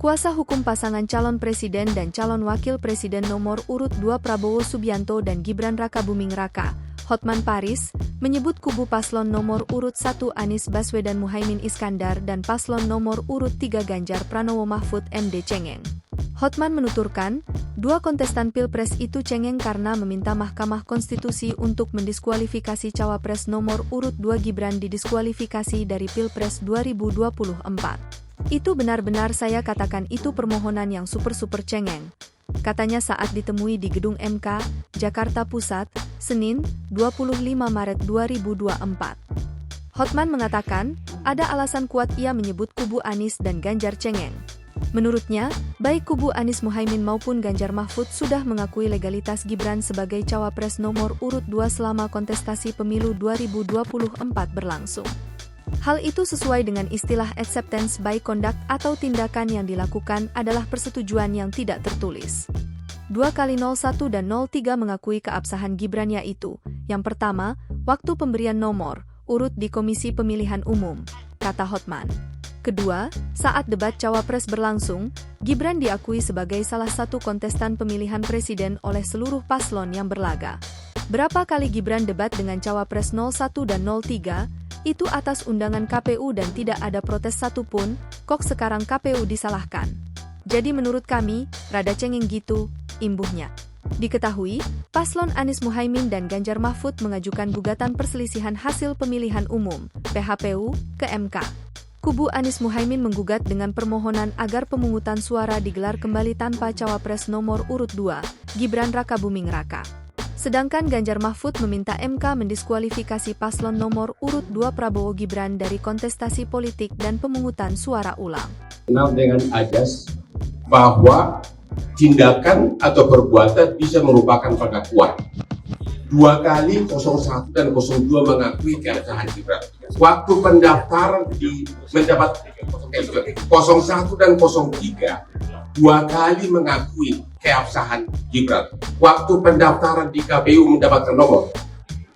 Kuasa hukum pasangan calon presiden dan calon wakil presiden nomor urut 2 Prabowo Subianto dan Gibran Rakabuming Raka, Hotman Paris, menyebut kubu paslon nomor urut 1 Anies Baswedan Muhaimin Iskandar dan paslon nomor urut 3 Ganjar Pranowo Mahfud MD cengeng. Hotman menuturkan, dua kontestan Pilpres itu cengeng karena meminta Mahkamah Konstitusi untuk mendiskualifikasi cawapres nomor urut 2 Gibran didiskualifikasi dari Pilpres 2024. Itu benar-benar saya katakan itu permohonan yang super cengeng. Katanya saat ditemui di Gedung MK, Jakarta Pusat, Senin, 25 Maret 2024. Hotman mengatakan, ada alasan kuat ia menyebut kubu Anies dan Ganjar cengeng. Menurutnya, baik kubu Anies Muhaimin maupun Ganjar Mahfud sudah mengakui legalitas Gibran sebagai cawapres nomor urut 2 selama kontestasi pemilu 2024 berlangsung. Hal itu sesuai dengan istilah acceptance by conduct atau tindakan yang dilakukan adalah persetujuan yang tidak tertulis. 2 kali 01 dan 03 mengakui keabsahan Gibran yaitu, yang pertama, waktu pemberian nomor urut di Komisi Pemilihan Umum, kata Hotman. Kedua, saat debat cawapres berlangsung, Gibran diakui sebagai salah satu kontestan pemilihan presiden oleh seluruh paslon yang berlaga. Berapa kali Gibran debat dengan cawapres 01 dan 03, itu atas undangan KPU dan tidak ada protes satupun, kok sekarang KPU disalahkan. Jadi menurut kami, rada cengeng gitu, imbuhnya. Diketahui, paslon Anies Muhaimin dan Ganjar Mahfud mengajukan gugatan perselisihan hasil pemilihan umum, PHPU, ke MK. Kubu Anies Muhaimin menggugat dengan permohonan agar pemungutan suara digelar kembali tanpa cawapres nomor urut 2, Gibran Rakabuming Raka. Sedangkan Ganjar Mahfud meminta MK mendiskualifikasi paslon nomor urut 2 Prabowo Gibran dari kontestasi politik dan pemungutan suara ulang. Kenal dengan ajas bahwa tindakan atau perbuatan bisa merupakan pengakuan. 2 kali 01 dan 02 mengakui keabsahan Gibran. Waktu pendaftaran mendapat 01 dan 03, 2 kali mengakui keabsahan Gibran. Waktu pendaftaran di KPU mendapatkan nomor,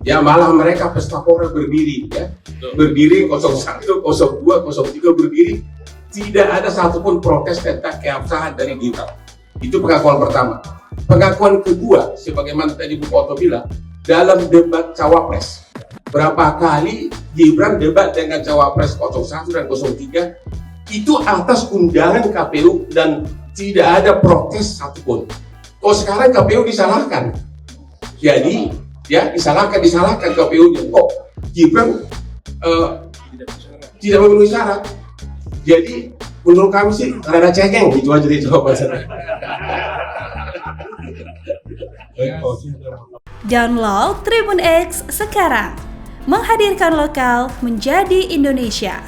ya malah mereka pesta pora berdiri, ya, berdiri 01, 02, 03 berdiri, tidak ada satupun protes tentang keabsahan dari Gibran. Itu pengakuan pertama. Pengakuan kedua, sebagaimana tadi Bu Oto bilang, dalam debat cawapres, berapa kali Gibran debat dengan cawapres 01 dan 03, itu atas undangan KPU dan tidak ada protes satupun. Kok sekarang KPU disalahkan? Jadi, ya disalahkan KPU-nya. Kok Gibran tidak memenuhi syarat? Jadi, menurut kami sih rada cengeng, itu aja jawaban saya. Download Tribun X sekarang, menghadirkan lokal menjadi Indonesia.